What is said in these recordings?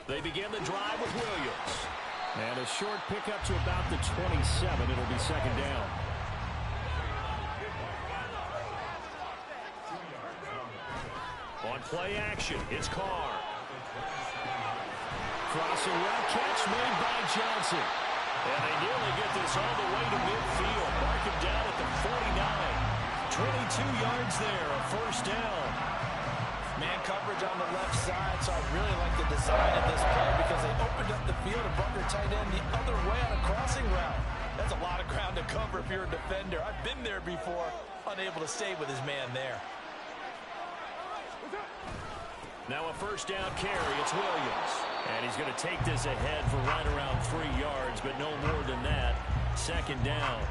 They begin the drive with Williams. And a short pickup to about the 27. It'll be second down. On play action, it's Carr. Crossing route catch made by Johnson. And they nearly get this all the way to midfield. Mark him down at the 49. 22 yards there, a first down. Man coverage on the left side, so I really like the design of this play because they opened up the field and brought their tight end the other way on a crossing route. That's a lot of ground to cover if you're a defender. I've been there before, unable to stay with his man there. Now a first down carry, it's Williams. And he's going to take this ahead for right around 3 yards, but no more than that. Second down.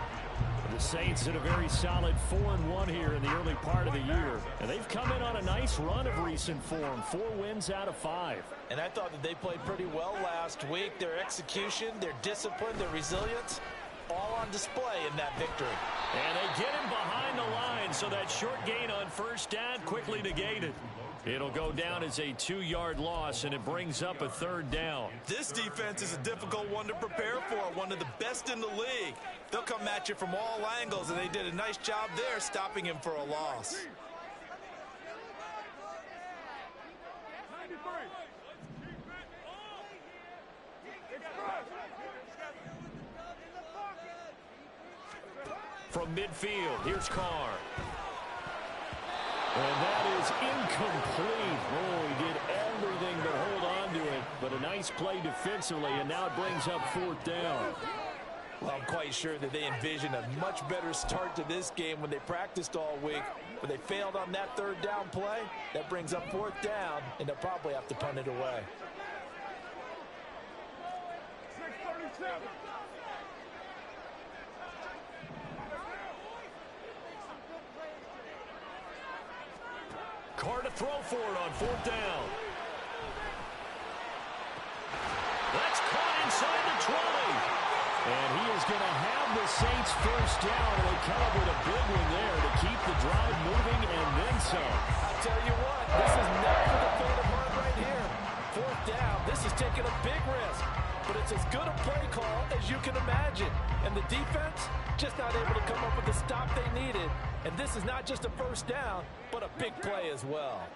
The Saints in a very solid 4-1 here in the early part of the year. And they've come in on a nice run of recent form. 4 wins out of 5. And I thought that they played pretty well last week. Their execution, their discipline, their resilience, all on display in that victory. And they get him behind the line, so that short gain on first down quickly negated. It'll go down as a 2-yard loss, and it brings up a third down. This defense is a difficult one to prepare for, one of the best in the league. They'll come at you from all angles, and they did a nice job there stopping him for a loss. From midfield, here's Carr. And that is incomplete. Oh, he did everything but hold on to it. But a nice play defensively, and now it brings up fourth down. Well, I'm quite sure that they envisioned a much better start to this game when they practiced all week. But they failed on that third down play. That brings up fourth down, and they'll probably have to punt it away. 6:37. Carr to throw for it on fourth down. That's caught inside the 20. And he is going to have the Saints first down. And they come up with a big one there to keep the drive moving and then some. I'll tell you what, this is not for the faint of heart right here. Fourth down, this is taking a big risk. But it's as good a play call as you can imagine. And the defense just not able to come up with the stop they needed. And this is not just a first down, but a big play as well.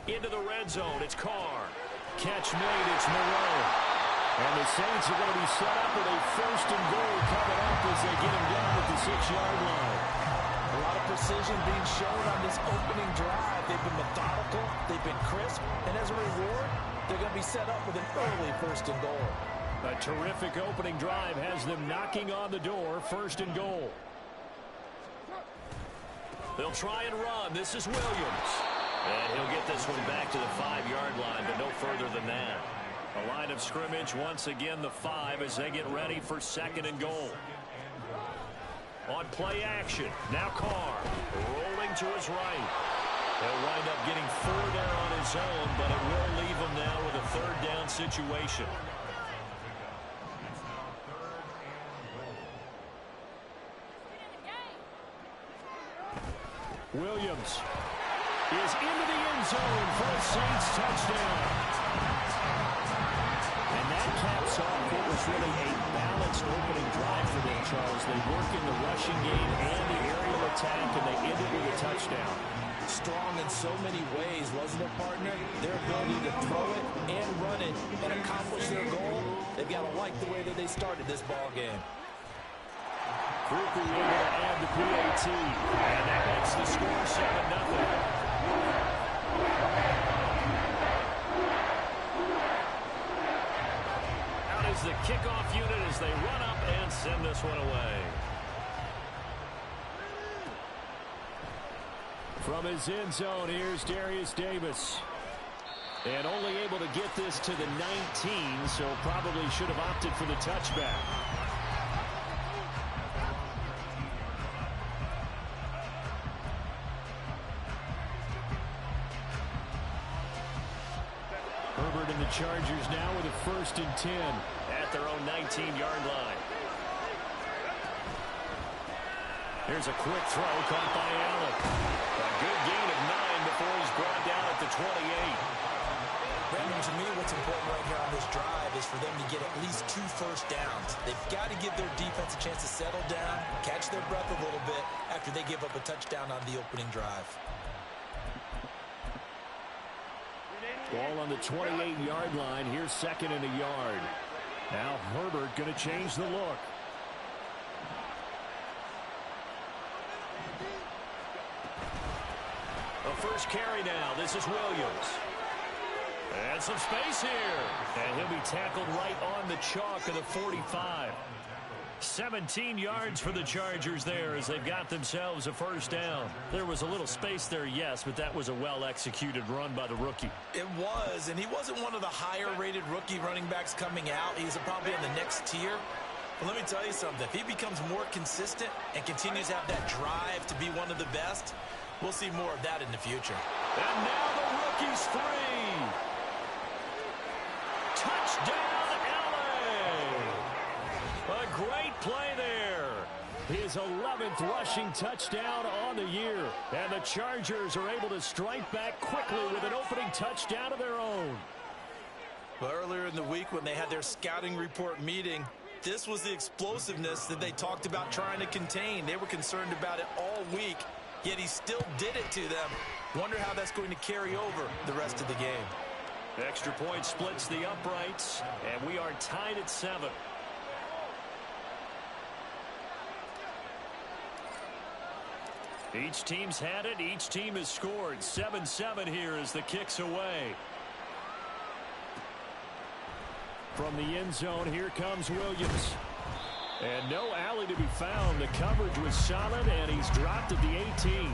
Into the red zone, it's Carr. Catch made, it's Moreau. And the Saints are going to be set up with a first and goal coming up as they get him down at the 6-yard line. A lot of precision being shown on this opening drive. They've been methodical, they've been crisp, and as a reward, they're going to be set up with an early first and goal. A terrific opening drive has them knocking on the door, first and goal. They'll try and run. This is Williams. And he'll get this one back to the 5-yard line, but no further than that. A line of scrimmage, once again the 5 as they get ready for second and goal. On play action, now Carr rolling to his right. He'll wind up getting 4 there on his own, but it will leave him now with a third down situation. Williams is into the end zone for a Saints touchdown. And that caps off what was really a balanced opening drive for them, Charles. They work in the rushing game and the aerial attack, and they ended with a touchdown. Strong in so many ways, wasn't it, partner? Their ability to throw it and run it and accomplish their goal, they've got to like the way that they started this ball game. Cooper able to add the PAT, and that makes the score 7-0. Out is the kickoff unit as they run up and send this one away. From his end zone, here's Darius Davis. And only able to get this to the 19, so probably should have opted for the touchback. Herbert and the Chargers now with a 1st and 10 at their own 19-yard line. Here's a quick throw caught by Allen. A good gain of 9 before he's Brandon, to me, what's important right here on this drive is for them to get at least 2 first downs. They've got to give their defense a chance to settle down, catch their breath a little bit after they give up a touchdown on the opening drive. Ball on the 28-yard line. Here's 2nd and a yard. Now Herbert going to change the look. A first carry now. This is Williams. And some space here. And he'll be tackled right on the chalk of the 45. 17 yards for the Chargers there as they've got themselves a first down. There was a little space there, yes, but that was a well-executed run by the rookie. It was, and he wasn't one of the higher-rated rookie running backs coming out. He's probably in the next tier. But let me tell you something. If he becomes more consistent and continues to have that drive to be one of the best, we'll see more of that in the future. And now the rookie's free. Touchdown, LA. A great play there. His 11th rushing touchdown on the year. And the Chargers are able to strike back quickly with an opening touchdown of their own. Well, earlier in the week when they had their scouting report meeting, this was the explosiveness that they talked about trying to contain. They were concerned about it all week, yet he still did it to them. Wonder how that's going to carry over the rest of the game. Extra point splits the uprights, and we are tied at 7. Each team's had it. Each team has scored. 7-7 here as the kick's away. From the end zone, here comes Williams. And no alley to be found. The coverage was solid, and he's dropped at the 18.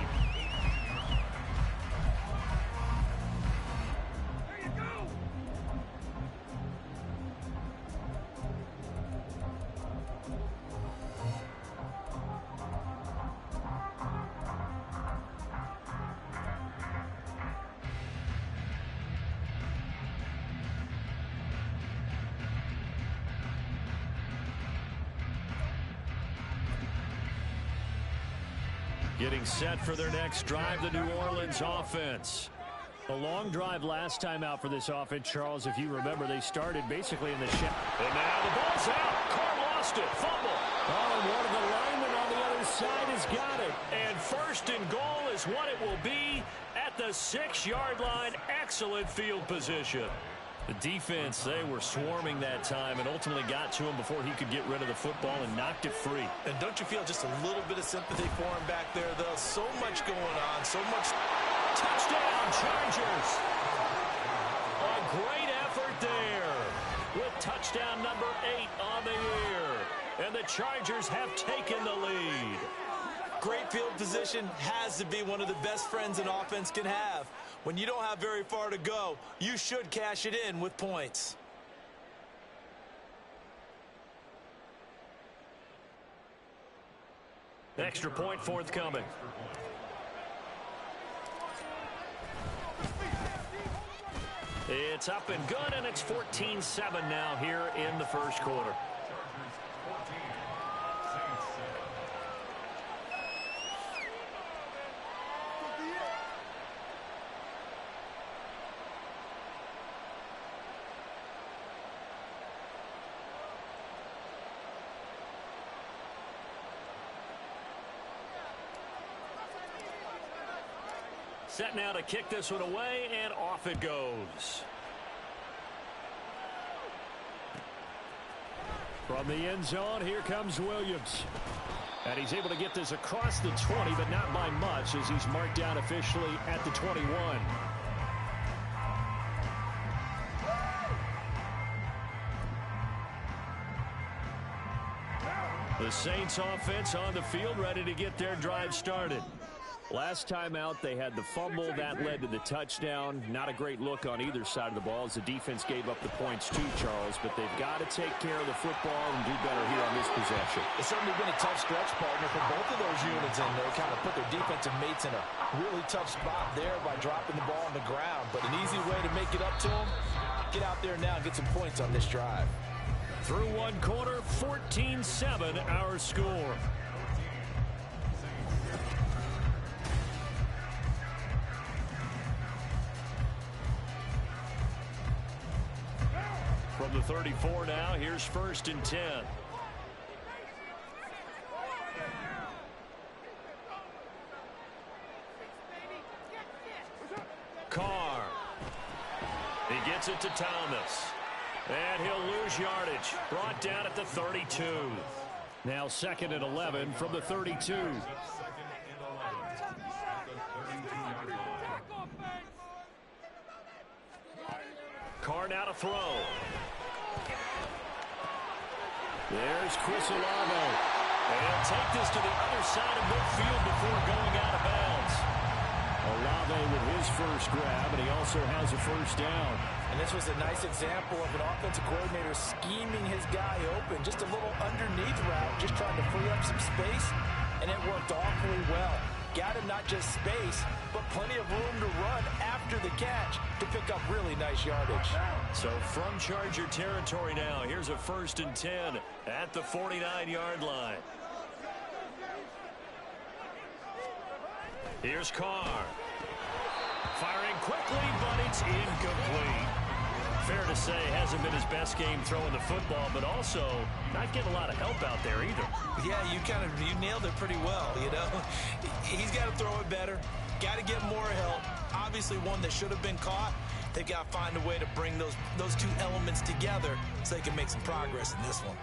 Getting set for their next drive, the New Orleans offense. A long drive last time out for this offense, Charles. If you remember, they started basically in the shadow. And now the ball's out. Carr lost it. Fumble. Oh, and one of the linemen on the other side has got it. And first and goal is what it will be at the 6-yard line. Excellent field position. The defense, they were swarming that time and ultimately got to him before he could get rid of the football and knocked it free. And don't you feel just a little bit of sympathy for him back there, though? So much going on, so much. Touchdown, Chargers. A great effort there with touchdown number 8 on the year. And the Chargers have taken the lead. Great field position has to be one of the best friends an offense can have. When you don't have very far to go, you should cash it in with points. Extra point forthcoming. It's up and good, and it's 14-7 now here in the first quarter. Set now to kick this one away, and off it goes. From the end zone, here comes Williams. And he's able to get this across the 20, but not by much, as he's marked down officially at the 21. The Saints offense on the field, ready to get their drive started. Last time out, they had the fumble. That led to the touchdown. Not a great look on either side of the ball as the defense gave up the points too, Charles. But they've got to take care of the football and do better here on this possession. It's certainly been a tough stretch, partner, for both of those units in there. Kind of put their defensive mates in a really tough spot there by dropping the ball on the ground. But an easy way to make it up to them, get out there now and get some points on this drive. Through one quarter, 14-7 our score. from the 34 now. Here's 1st and 10. Carr. He gets it to Thomas. And he'll lose yardage. Brought down at the 32. Now 2nd and 11 from the 32. Carr now to throw. There's Chris Olave. And he'll take this to the other side of midfield before going out of bounds. Olave with his first grab, and he also has a 1st down. And this was a nice example of an offensive coordinator scheming his guy open. Just a little underneath route, just trying to free up some space, and it worked awfully well. Got him not just space, but plenty of room to run after the catch to pick up really nice yardage. So from Charger territory now, here's a 1st and 10 at the 49-yard line. Here's Carr. Firing quickly, but it's incomplete. Fair to say, hasn't been his best game throwing the football, but also not getting a lot of help out there either. Yeah, you nailed it pretty well, you know. He's got to throw it better. Got to get more help. Obviously one that should have been caught. They've got to find a way to bring those two elements together so they can make some progress in this one.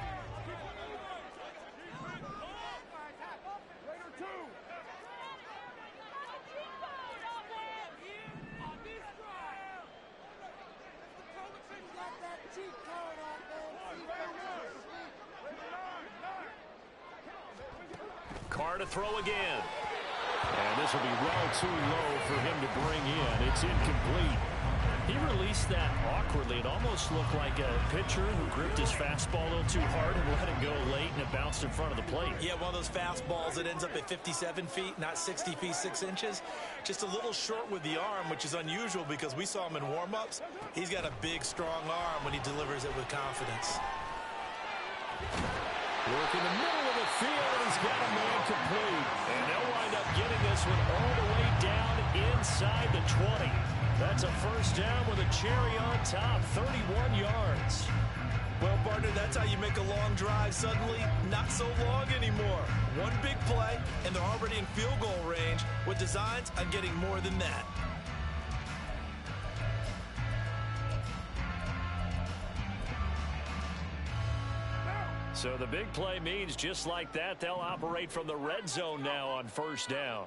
Carr to throw again. And this will be well too low for him to bring in. It's incomplete. He released that awkwardly. It almost looked like a pitcher who gripped his fastball a little too hard and let it go late, and it bounced in front of the plate. Yeah, one of those fastballs that ends up at 57 feet, not 60 feet, 6 inches. Just a little short with the arm, which is unusual because we saw him in warm-ups. He's got a big, strong arm when he delivers it with confidence. Work in the middle of the field, and he's got a man complete. And they'll wind up getting this one all the way down inside the 20. That's a 1st down with a cherry on top, 31 yards. Well, partner, that's how you make a long drive suddenly not so long anymore. One big play, and they're already in field goal range with designs on getting more than that. So the big play means just like that, they'll operate from the red zone now on 1st down.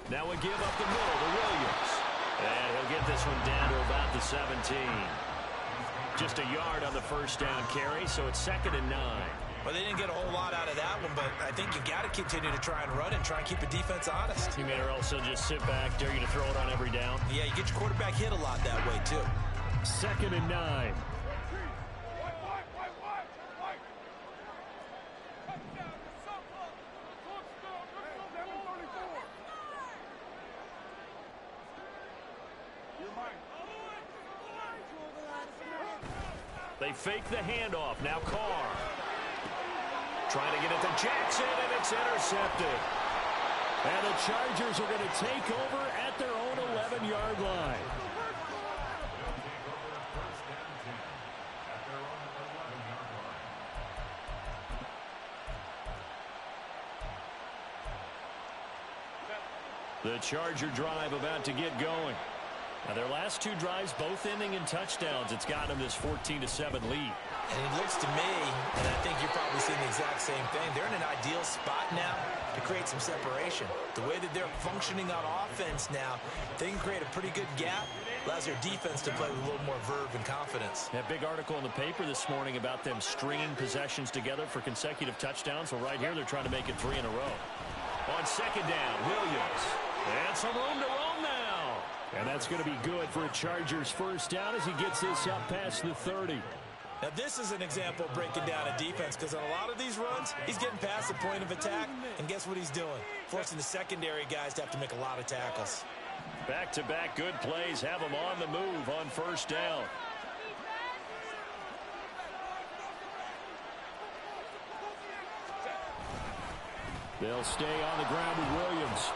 Now we give up the middle to Williams. And he'll get this one down to about the 17. Just a yard on the 1st down carry, so it's 2nd and 9. Well, they didn't get a whole lot out of that one, but I think you got to continue to try and run and try and keep the defense honest. You may also just sit back, dare you to throw it on every down. Yeah, you get your quarterback hit a lot that way, too. 2nd and 9. They fake the handoff. Now Carr. Trying to get it to Jackson, and it's intercepted. And the Chargers are going to take over at their own 11-yard line. The Charger drive about to get going. Now their last 2 drives, both ending in touchdowns. It's gotten them this 14-7 lead. And it looks to me, and I think you're probably seeing the exact same thing, they're in an ideal spot now to create some separation. The way that they're functioning on offense now, they can create a pretty good gap. Allows their defense to play with a little more verve and confidence. That big article in the paper this morning about them stringing possessions together for consecutive touchdowns. Well, right here, they're trying to make it 3 in a row. On 2nd down, Williams. And some room to roam now. And that's going to be good for a Chargers 1st down as he gets this up past the 30. Now, this is an example of breaking down a defense because on a lot of these runs, he's getting past the point of attack, and guess what he's doing? Forcing the secondary guys to have to make a lot of tackles. Back-to-back good plays have them on the move on 1st down. They'll stay on the ground with Williams.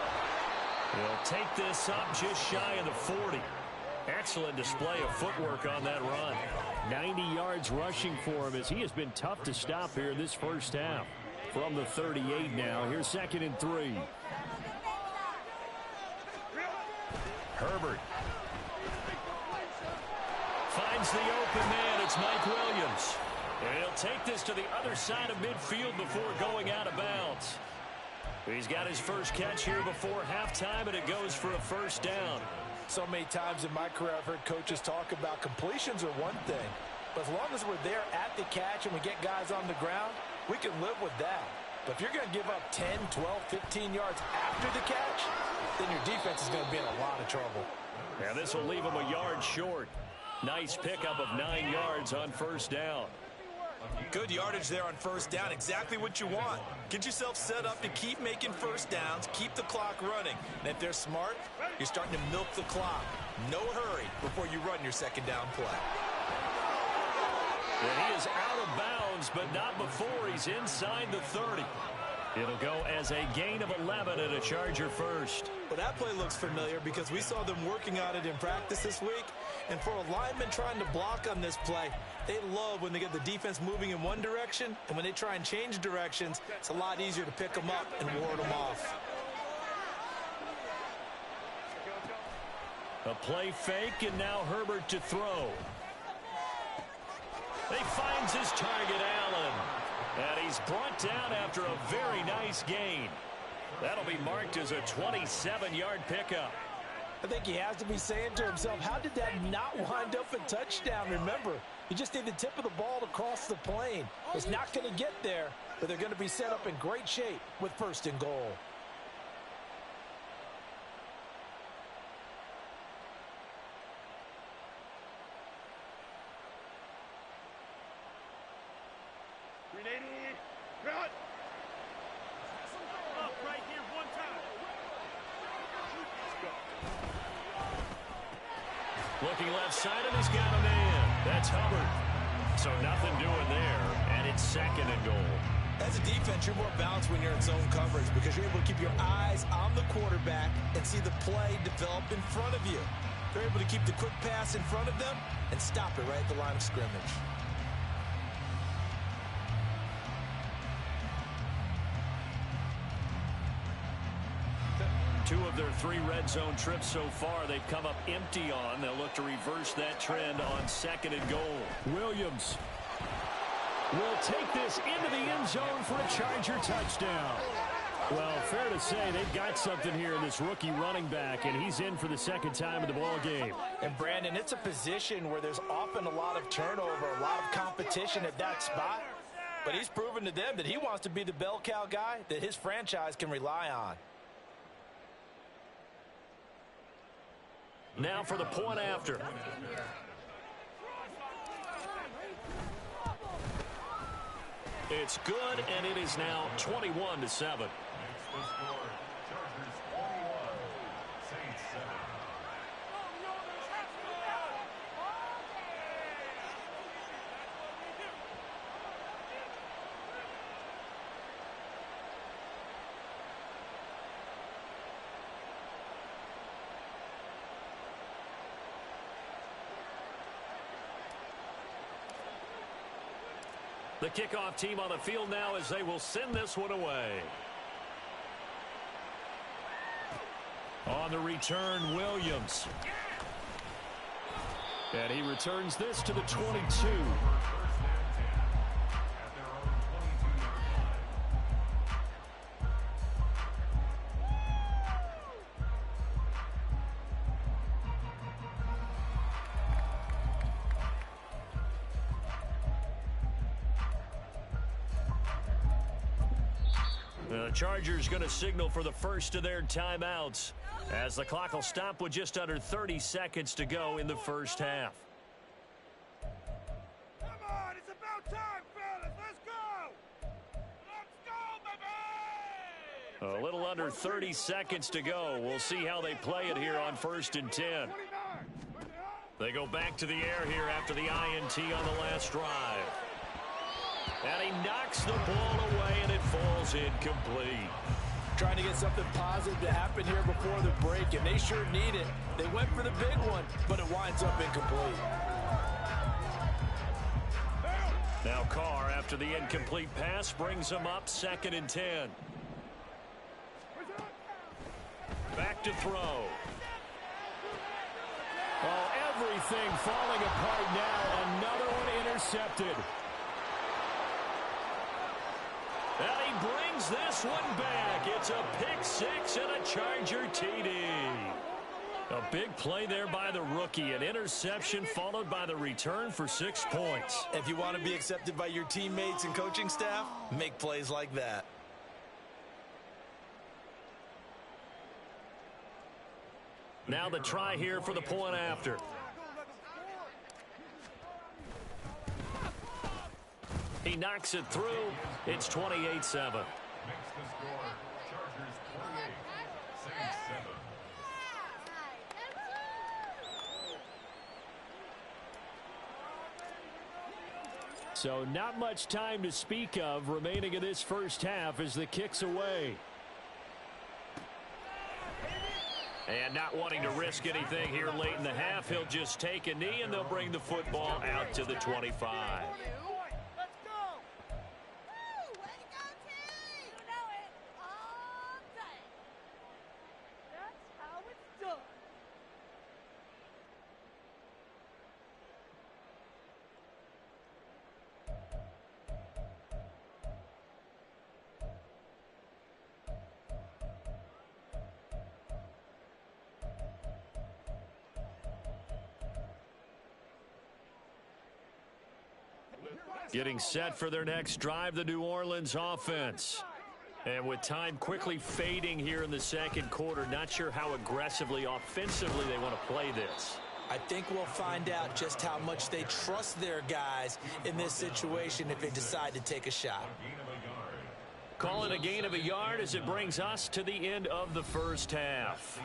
He'll take this up just shy of the 40. Excellent display of footwork on that run. 90 yards rushing for him as he has been tough to stop here in this first half. From the 38 now, here's 2nd and 3. Herbert finds the open man. It's Mike Williams. And he'll take this to the other side of midfield before going out of bounds. He's got his first catch here before halftime, and it goes for a first down. So many times in my career I've heard coaches talk about completions are one thing. But as long as we're there at the catch and we get guys on the ground, we can live with that. But if you're going to give up 10, 12, 15 yards after the catch, then your defense is going to be in a lot of trouble. Yeah, this will leave him a yard short. Nice pickup of 9 yards on first down. Good yardage there on first down. Exactly what you want. Get yourself set up to keep making first downs, keep the clock running. And if they're smart, you're starting to milk the clock. No hurry before you run your second down play. And he is out of bounds, but not before he's inside the 30. It'll go as a gain of 11 and a Charger first. Well, that play looks familiar because we saw them working on it in practice this week. And for a lineman trying to block on this play, they love when they get the defense moving in one direction. And when they try and change directions, it's a lot easier to pick them up and ward them off. A play fake, and now Herbert to throw. He finds his target, Allen. And he's brought down after a very nice gain. That'll be marked as a 27-yard pickup. I think he has to be saying to himself, how did that not wind up a touchdown? Remember, you just need the tip of the ball to cross the plane. It's not going to get there, but they're going to be set up in great shape with 1st and goal. Looking left side, and he's got a man. That's Hubbard. So nothing doing there, and it's 2nd and goal. As a defense, you're more balanced when you're in zone coverage because you're able to keep your eyes on the quarterback and see the play develop in front of you. They're able to keep the quick pass in front of them and stop it right at the line of scrimmage. Two of their 3 red zone trips so far they've come up empty on. They'll look to reverse that trend on 2nd and goal. Williams will take this into the end zone for a Charger touchdown. Well, fair to say they've got something here in this rookie running back, and he's in for the 2nd time in the ball game. And Brandon, it's a position where there's often a lot of turnover, a lot of competition at that spot. But he's proven to them that he wants to be the bell cow guy that his franchise can rely on. Now for the point after. It's good, and it is now 21-7. The kickoff team on the field now as they will send this one away. On the return, Williams. And he returns this to the 22. The Chargers going to signal for the first of their timeouts as the clock will stop with just under 30 seconds to go in the first half. Come on, it's about time, fellas. Let's go. Let's go, baby. A little under 30 seconds to go. We'll see how they play it here on 1st and 10. They go back to the air here after the INT on the last drive. And he knocks the ball away, and it falls falls incomplete. Trying to get something positive to happen here before the break, and they sure need it. They went for the big one, but it winds up incomplete. Now Carr, after the incomplete pass, brings them up 2nd and 10. Back to throw. Oh, everything falling apart now. Another one intercepted. And he brings this one back. It's a pick six and a Charger TD. A big play there by the rookie. An interception followed by the return for 6 points. If you want to be accepted by your teammates and coaching staff, make plays like that. Now the try here for the point after. He knocks it through. It's 28-7. So not much time to speak of remaining in this first half as the kick's away. And not wanting to risk anything here late in the half, he'll just take a knee and they'll bring the football out to the 25. Getting set for their next drive, the New Orleans offense. And with time quickly fading here in the second quarter, not sure how aggressively, offensively they want to play this. I think we'll find out just how much they trust their guys in this situation if they decide to take a shot. Call it a gain of a yard as it brings us to the end of the first half.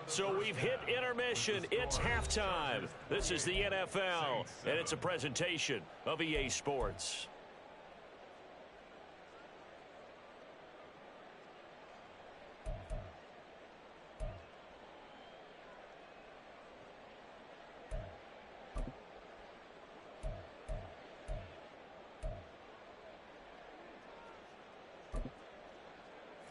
So we've hit intermission. It's halftime. This is the NFL, and it's a presentation of EA Sports.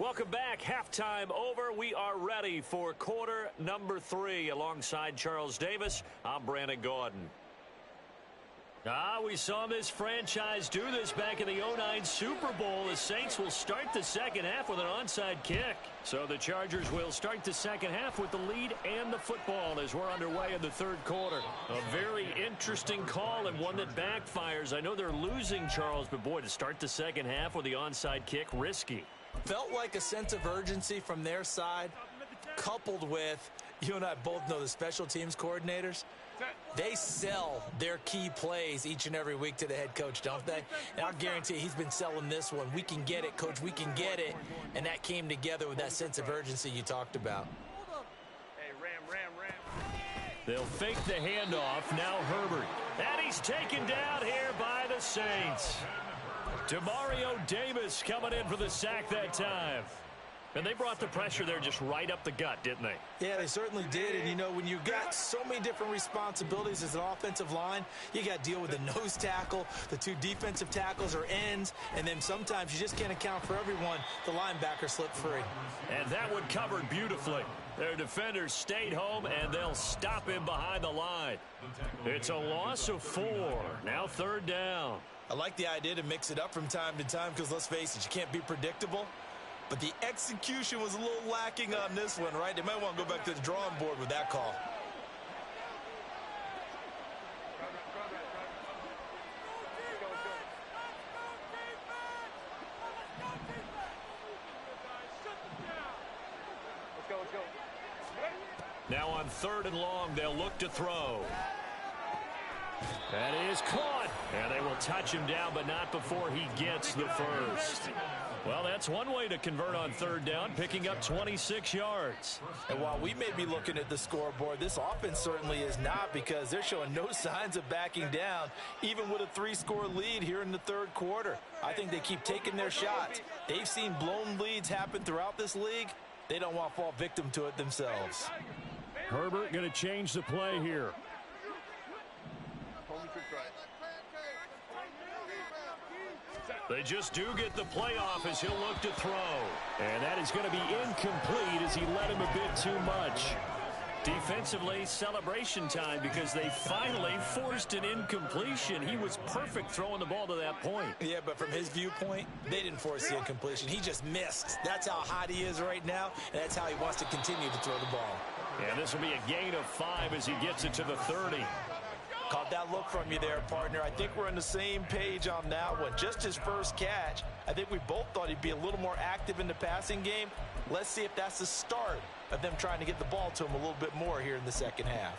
Welcome back. Halftime over. We are ready for quarter number 3. Alongside Charles Davis, I'm Brandon Gaudin. We saw this franchise do this back in the 09 Super Bowl. The Saints will start the second half with an onside kick. So the Chargers will start the second half with the lead and the football as we're underway in the third quarter. A very interesting call and one that backfires. I know they're losing, Charles, but boy, to start the second half with the onside kick, risky. Felt like a sense of urgency from their side, coupled with, you and I both know the special teams coordinators, they sell their key plays each and every week to the head coach, don't they? And I'll guarantee he's been selling this one. We can get it, coach, we can get it. And that came together with that sense of urgency you talked about. Hey, Ram. They'll fake the handoff. Now Herbert. And he's taken down here by the Saints. Demario Davis coming in for the sack that time. And they brought the pressure there just right up the gut, didn't they? Yeah, they certainly did. And, you know, when you've got so many different responsibilities as an offensive line, you got to deal with the nose tackle, the 2 defensive tackles or ends, and then sometimes you just can't account for everyone. The linebacker slipped free. And that one covered beautifully. Their defenders stayed home, and they'll stop him behind the line. It's a loss of 4. Now third down. I like the idea to mix it up from time to time because, let's face it, you can't be predictable. But the execution was a little lacking on this one, right? They might want to go back to the drawing board with that call. Now on 3rd and long, they'll look to throw. That is caught. And they will touch him down, but not before he gets the first. Well, that's one way to convert on third down, picking up 26 yards. And while we may be looking at the scoreboard, this offense certainly is not, because they're showing no signs of backing down, even with a 3-score lead here in the third quarter. I think they keep taking their shots. They've seen blown leads happen throughout this league. They don't want to fall victim to it themselves. Herbert going to change the play here. They just do get the playoff as he'll look to throw. And that is going to be incomplete as he led him a bit too much. Defensively, celebration time because they finally forced an incompletion. He was perfect throwing the ball to that point. Yeah, but from his viewpoint, they didn't force the incompletion. He just missed. That's how hot he is right now, and that's how he wants to continue to throw the ball. And this will be a gain of 5 as he gets it to the 30. Caught that look from you there, partner. I think we're on the same page on that one. Just his first catch, I think we both thought he'd be a little more active in the passing game. Let's see if that's the start of them trying to get the ball to him a little bit more here in the second half.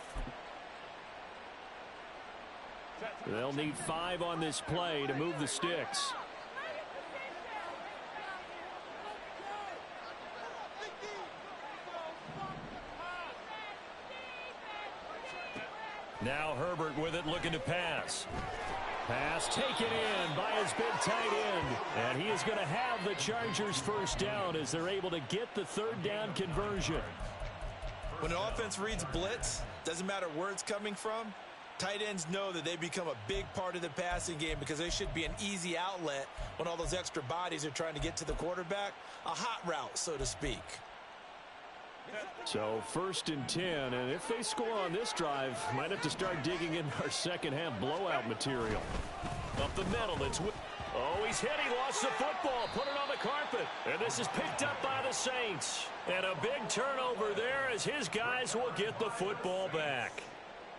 They'll need 5 on this play to move the sticks. Now Herbert with it, looking to pass. Pass taken in by his big tight end. And he is going to have the Chargers first down as they're able to get the third down conversion. When an offense reads blitz, doesn't matter where it's coming from, tight ends know that they become a big part of the passing game because they should be an easy outlet when all those extra bodies are trying to get to the quarterback. A hot route, so to speak. So 1st and 10, and if they score on this drive, might have to start digging in our second half blowout material. Up the middle, oh, he's hit. He lost the football. Put it on the carpet. And this is picked up by the Saints. And a big turnover there as his guys will get the football back.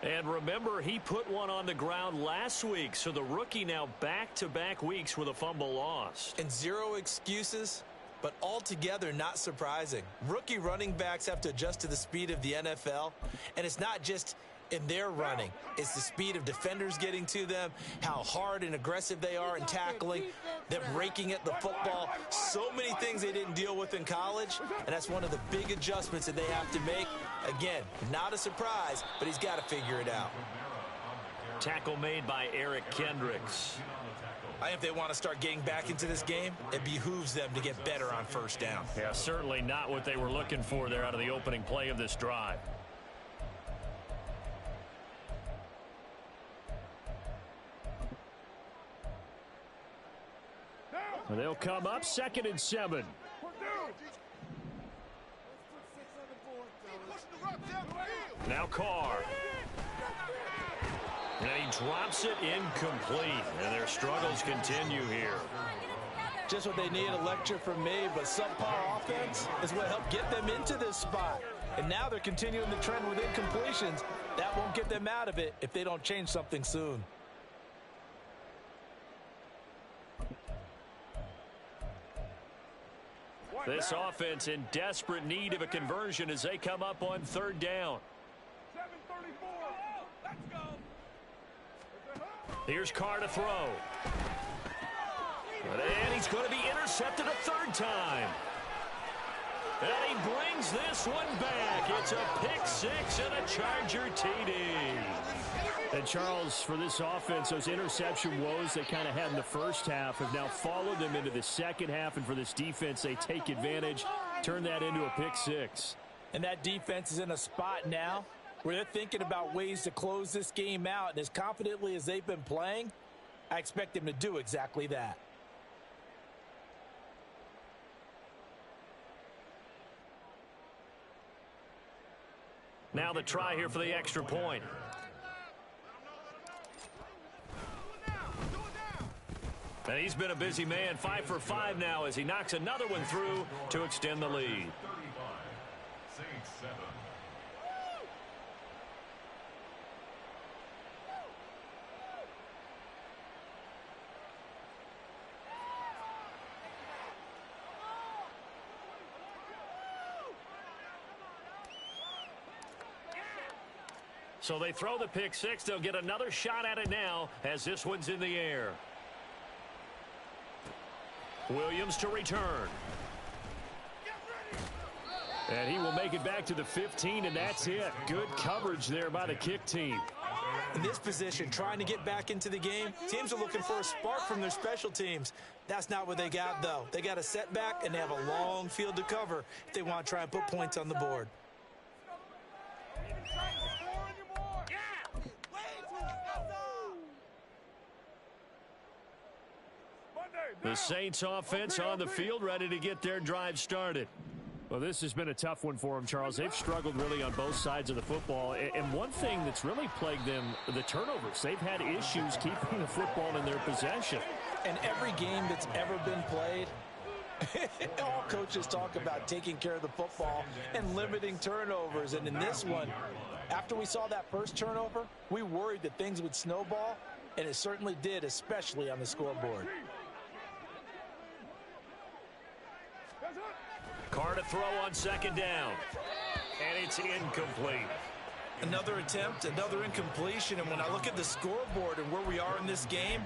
And remember, he put one on the ground last week, so the rookie now back-to-back weeks with a fumble lost. And 0 excuses, but altogether not surprising. Rookie running backs have to adjust to the speed of the NFL, and it's not just in their running. It's the speed of defenders getting to them, how hard and aggressive they are in tackling, them raking at the football. So many things they didn't deal with in college, and that's one of the big adjustments that they have to make. Again, not a surprise, but he's got to figure it out. Tackle made by Eric Kendricks. If they want to start getting back into this game, it behooves them to get better on first down. Yeah, certainly not what they were looking for there out of the opening play of this drive. They'll come up 2nd and 7. Now Carr. And he drops it incomplete. And their struggles continue here. Just what they need, a lecture from me, but subpar offense is what helped get them into this spot. And now they're continuing the trend with incompletions. That won't get them out of it if they don't change something soon. This offense in desperate need of a conversion as they come up on 3rd down. 7:34. Let's go. Here's Carr to throw. And he's going to be intercepted a 3rd time. And he brings this one back. It's a pick 6 and a Charger TD. And Charles, for this offense, those interception woes they kind of had in the first half have now followed them into the second half. And for this defense, they take advantage, turn that into a pick 6. And that defense is in a spot now where they're thinking about ways to close this game out. And as confidently as they've been playing, I expect them to do exactly that. Now the try here for the extra point. And he's been a busy man, 5 for 5 now as he knocks another one through to extend the lead. So they throw the pick 6. They'll get another shot at it now as this one's in the air. Williams to return. And he will make it back to the 15, and that's it. Good coverage there by the kick team. In this position, trying to get back into the game, teams are looking for a spark from their special teams. That's not what they got, though. They got a setback, and they have a long field to cover if they want to try and put points on the board. The Saints offense on the field, ready to get their drive started. Well, this has been a tough one for them, Charles. They've struggled really on both sides of the football. And one thing that's really plagued them, the turnovers. They've had issues keeping the football in their possession. And every game that's ever been played, all coaches talk about taking care of the football and limiting turnovers. And in this one, after we saw that first turnover, we worried that things would snowball, and it certainly did, especially on the scoreboard. Carr to throw on second down. And it's incomplete. Another attempt, another incompletion. And when I look at the scoreboard and where we are in this game,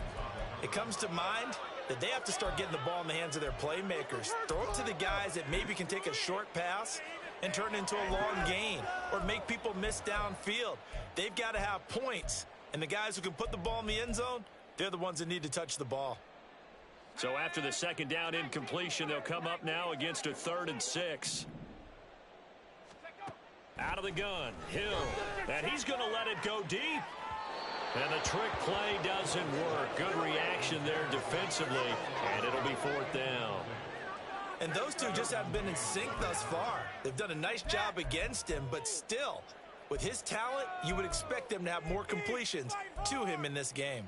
it comes to mind that they have to start getting the ball in the hands of their playmakers. Throw it to the guys that maybe can take a short pass and turn it into a long gain or make people miss downfield. They've got to have points. And the guys who can put the ball in the end zone, they're the ones that need to touch the ball. So after the second down incompletion, they'll come up now against a 3rd and 6. Out of the gun, Hill. And he's going to let it go deep. And the trick play doesn't work. Good reaction there defensively. And it'll be 4th down. And those two just haven't been in sync thus far. They've done a nice job against him, but still, with his talent, you would expect them to have more completions to him in this game.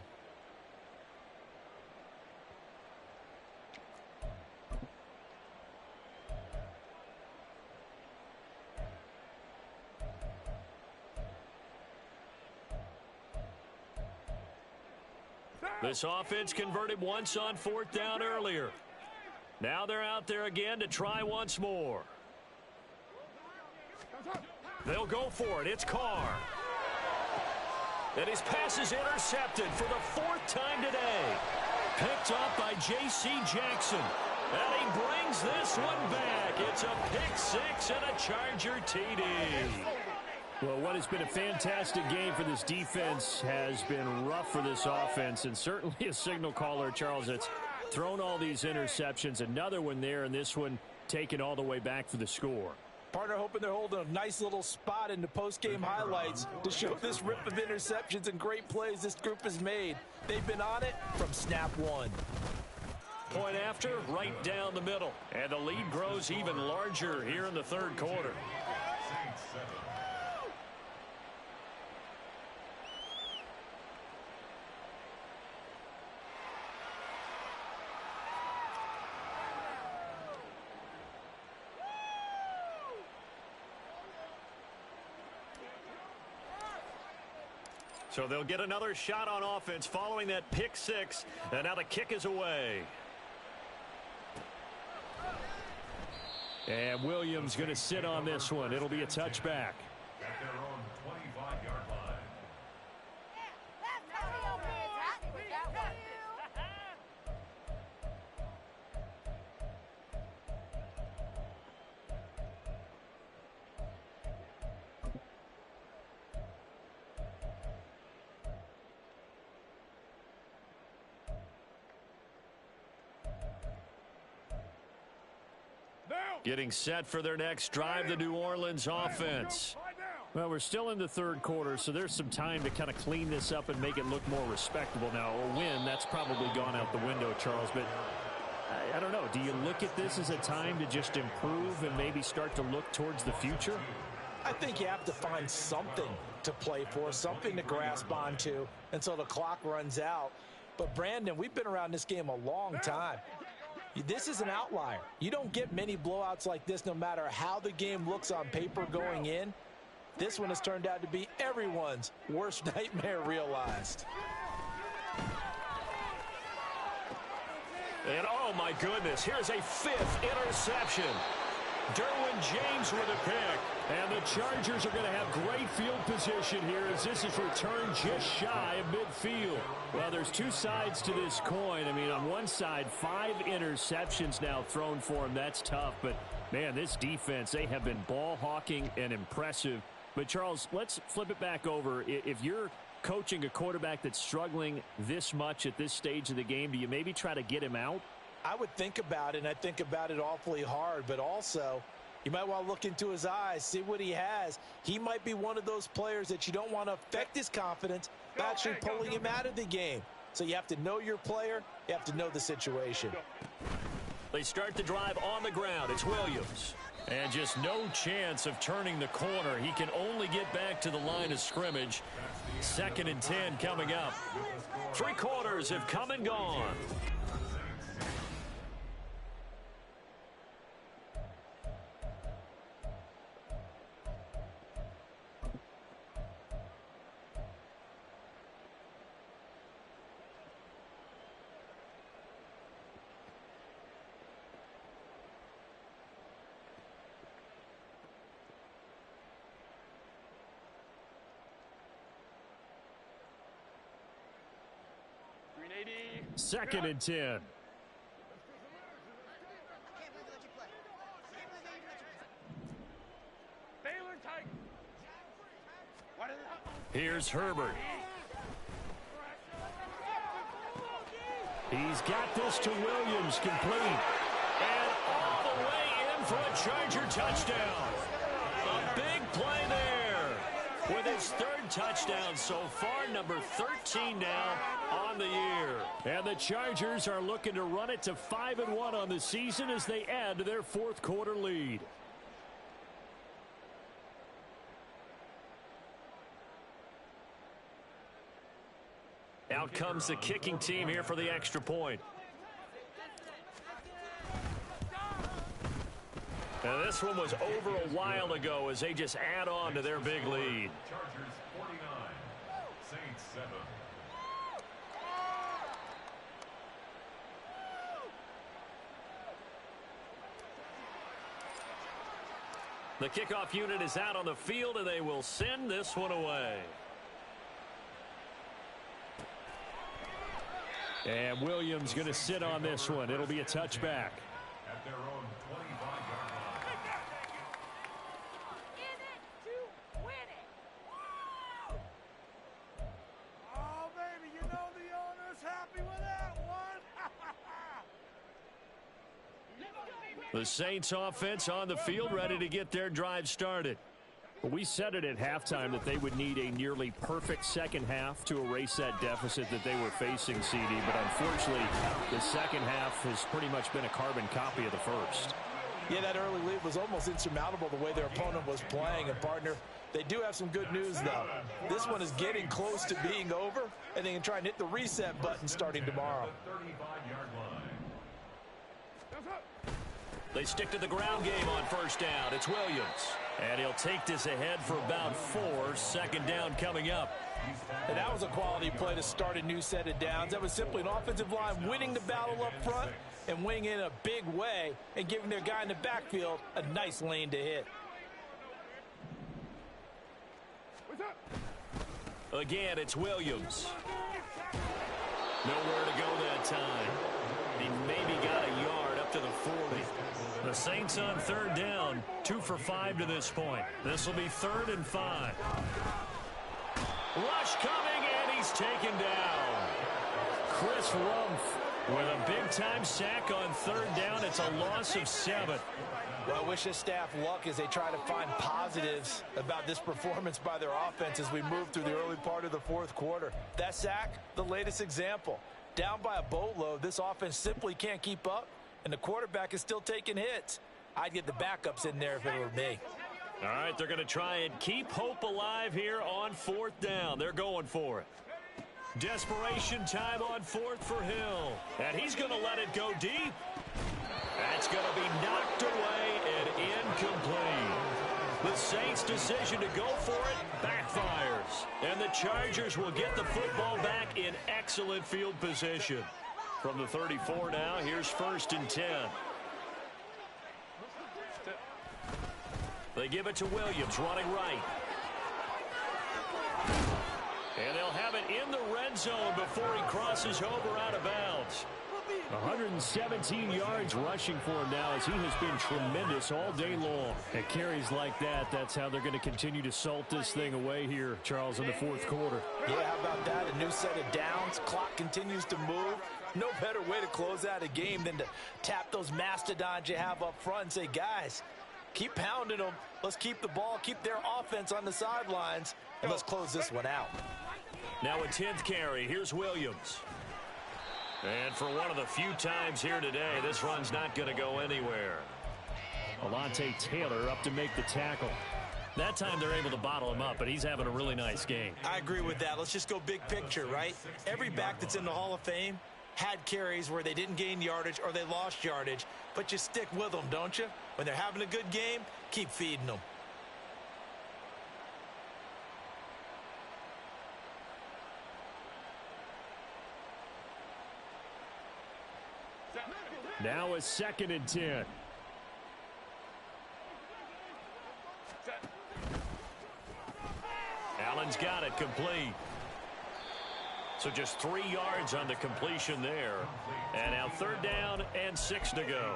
This offense converted once on 4th down earlier. Now they're out there again to try once more. They'll go for it. It's Carr. And his pass is intercepted for the 4th time today. Picked up by J.C. Jackson. And he brings this one back. It's a pick 6 and a Charger TD. Well, what has been a fantastic game for this defense has been rough for this offense, and certainly a signal caller, Charles, that's thrown all these interceptions. Another one there, and this one taken all the way back for the score. Partner hoping they're holding a nice little spot in the post-game highlights to show this rip of interceptions and great plays this group has made. They've been on it from snap one. Point after, right down the middle. And the lead grows even larger here in the 3rd quarter. So they'll get another shot on offense following that pick 6. And now the kick is away. And Williams going to sit on this one. It'll be a touchback. At their own 25-yard line. Getting set for their next drive, the New Orleans offense. Well, we're still in the 3rd quarter, so there's some time to kind of clean this up and make it look more respectable. Now, a win, that's probably gone out the window, Charles, but I don't know. Do you look at this as a time to just improve and maybe start to look towards the future? I think you have to find something to play for, something to grasp onto until the clock runs out. But, Brandon, we've been around this game a long time. This is an outlier. You don't get many blowouts like this no matter how the game looks on paper going in. This one has turned out to be everyone's worst nightmare realized. And oh my goodness, here's a 5th interception. Derwin James with a pick. And the Chargers are going to have great field position here as this is returned just shy of midfield. Well, there's two sides to this coin. I mean, on one side, 5 interceptions now thrown for him. That's tough. But, man, this defense, they have been ball hawking and impressive. But, Charles, let's flip it back over. If you're coaching a quarterback that's struggling this much at this stage of the game, do you maybe try to get him out? I would think about it, and I think about it awfully hard. But also, you might want to look into his eyes, see what he has. He might be one of those players that you don't want to affect his confidence by actually pulling him out of the game. So you have to know your player. You have to know the situation. They start the drive on the ground. It's Williams. And just no chance of turning the corner. He can only get back to the line of scrimmage. 2nd and 10 coming up. 3 quarters have come and gone. Second and 10. Here's Herbert. He's got this to Williams, complete. And all the way in for a Charger touchdown. A big play there. With his 3rd touchdown so far, number 13 now on the year. And the Chargers are looking to run it to 5-1 on the season as they add to their 4th quarter lead. Out comes the kicking team here for the extra point. And this one was over a while ago as they just add on to their big lead. Chargers 49, Saints 7. The kickoff unit is out on the field, and they will send this one away. And Williams going to sit on this one. It'll be a touchback. At their own 25-yard line. Oh, baby, you know the owner's happy with that one. The Saints offense on the field ready to get their drive started. We said it at halftime that they would need a nearly perfect second half to erase that deficit that they were facing, CD. But unfortunately, the second half has pretty much been a carbon copy of the first. Yeah, that early lead was almost insurmountable the way their opponent was playing. And, partner, they do have some good news, though. This one is getting close to being over, and they can try and hit the reset button starting tomorrow. The 35-yard line. They stick to the ground game on first down. It's Williams. And he'll take this ahead for about 4. 2nd down coming up. And that was a quality play to start a new set of downs. That was simply an offensive line winning the battle up front and winning in a big way and giving their guy in the backfield a nice lane to hit. Again, it's Williams. Nowhere to go that time. He maybe got a yard up to the 40. The Saints on 3rd down, 2 for 5 to this point. This will be 3rd and 5. Rush coming, and he's taken down. Chris Rumph with a big-time sack on 3rd down. It's a loss of 7. Well, I wish this staff luck as they try to find positives about this performance by their offense as we move through the early part of the 4th quarter. That sack, the latest example. Down by a boatload, this offense simply can't keep up, and the quarterback is still taking hits. I'd get the backups in there if it were me. All right, they're going to try and keep hope alive here on 4th down. They're going for it. Desperation time on 4th for Hill. And he's going to let it go deep. That's going to be knocked away and incomplete. The Saints' decision to go for it backfires. And the Chargers will get the football back in excellent field position. From the 34 now, here's 1st and 10. They give it to Williams, running right. And they'll have it in the red zone before he crosses over out of bounds. 117 yards rushing for him now as he has been tremendous all day long. At carries like that, that's how they're going to continue to salt this thing away here, Charles, in the fourth quarter. Yeah, how about that? A new set of downs. Clock continues to move. No better way to close out a game than to tap those mastodons you have up front and say, guys, keep pounding them. Let's keep the ball, keep their offense on the sidelines, and let's close this one out. Now a 10th carry. Here's Williams. And for one of the few times here today, this run's not going to go anywhere. Alontae Taylor up to make the tackle. That time they're able to bottle him up, but he's having a really nice game. I agree with that. Let's just go big picture, right? Every back that's in the Hall of Fame had carries where they didn't gain yardage or they lost yardage, but you stick with them, don't you? When they're having a good game, keep feeding them. Now a 2nd and 10. Allen's got it complete. So just 3 yards on the completion there. And now 3rd down and 6 to go.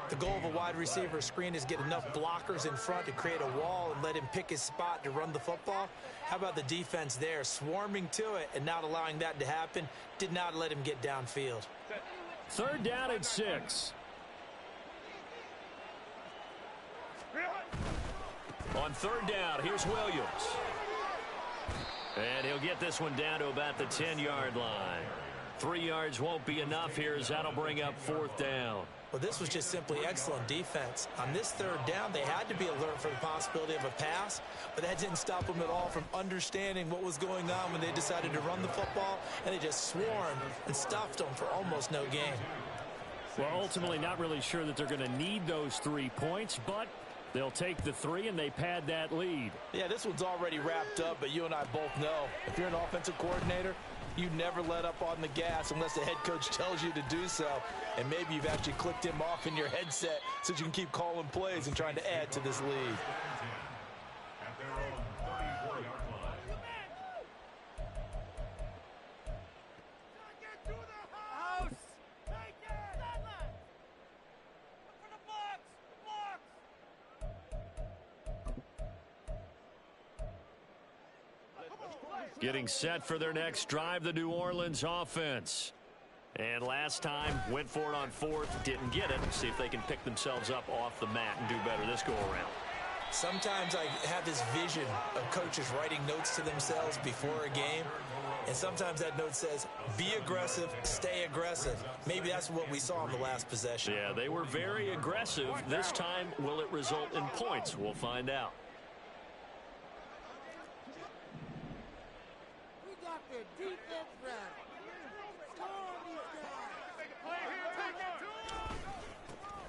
The goal of a wide receiver screen is get enough blockers in front to create a wall and let him pick his spot to run the football. How about the defense there, swarming to it and not allowing that to happen? Did not let him get downfield. 3rd down and 6. On 3rd down, here's Williams. And he'll get this one down to about the 10-yard line. 3 yards won't be enough here as that'll bring up 4th down. Well, this was just simply excellent defense. On this 3rd down, they had to be alert for the possibility of a pass, but that didn't stop them at all from understanding what was going on when they decided to run the football, and they just swarmed and stuffed them for almost no gain. Well, ultimately not really sure that they're going to need those 3 points, but they'll take the 3 and they pad that lead. Yeah, this one's already wrapped up, but you and I both know if you're an offensive coordinator, you never let up on the gas unless the head coach tells you to do so. And maybe you've actually clicked him off in your headset so you can keep calling plays and trying to add to this lead. At their own 34-yard line. Get to the house! Take it! Look for the box! Getting set for their next drive, the New Orleans offense. And last time, went for it on 4th, didn't get it. See if they can pick themselves up off the mat and do better this go-around. Sometimes I have this vision of coaches writing notes to themselves before a game, and sometimes that note says, be aggressive, stay aggressive. Maybe that's what we saw in the last possession. Yeah, they were very aggressive. This time, will it result in points? We'll find out. We got the defense ready. Storm these guys.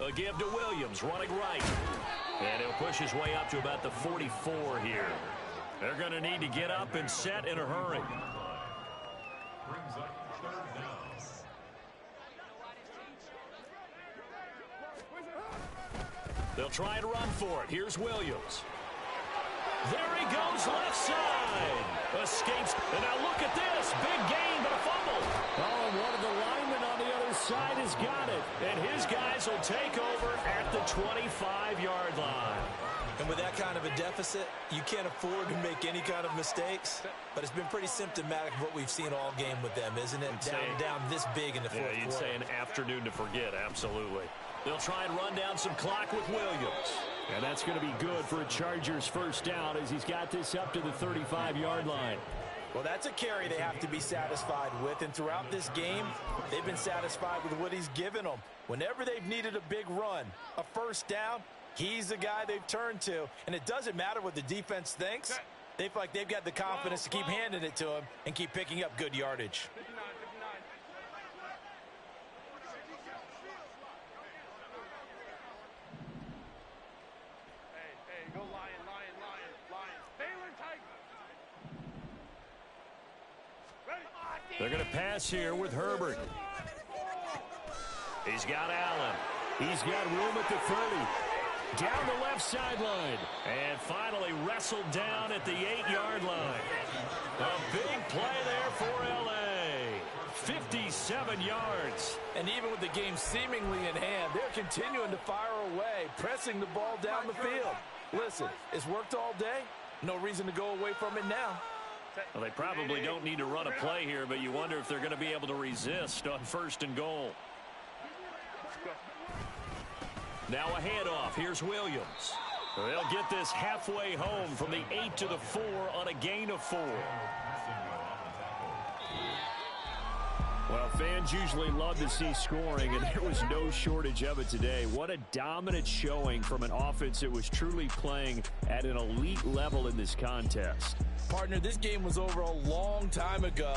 A give to Williams, running right. And he'll push his way up to about the 44 here. They're going to need to get up and set in a hurry. Brings up 3rd down. They'll try and run for it. Here's Williams. There he goes, left side. Escapes. And now look at this. Big gain, but a fumble. Oh, and one of the linemen on the other side has got it. And his guys will take over at the 25-yard line. And with that kind of a deficit, you can't afford to make any kind of mistakes. But it's been pretty symptomatic of what we've seen all game with them, isn't it? Down this big in the fourth quarter. You'd say an afternoon to forget, absolutely. They'll try and run down some clock with Williams. And that's going to be good for a Chargers first down as he's got this up to the 35-yard line. Well, that's a carry they have to be satisfied with. And throughout this game, they've been satisfied with what he's given them. Whenever they've needed a big run, a first down, he's the guy they've turned to. And it doesn't matter what the defense thinks. They feel like they've got the confidence to keep handing it to him and keep picking up good yardage. They're going to pass here with Herbert. He's got Allen. He's got room at the 30. Down the left sideline. And finally wrestled down at the 8-yard line. A big play there for L.A. 57 yards. And even with the game seemingly in hand, they're continuing to fire away, pressing the ball down the field. Listen, it's worked all day. No reason to go away from it now. Well, they probably don't need to run a play here, but you wonder if they're going to be able to resist on 1st and goal. Now a handoff. Here's Williams. They'll get this halfway home from the 8 to the 4 on a gain of 4. Well, fans usually love to see scoring, and there was no shortage of it today. What a dominant showing from an offense that was truly playing at an elite level in this contest. Partner, this game was over a long time ago.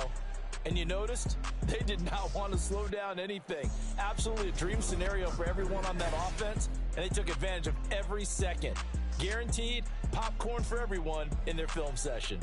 And you noticed they did not want to slow down anything. Absolutely a dream scenario for everyone on that offense, and they took advantage of every second. Guaranteed popcorn for everyone in their film session.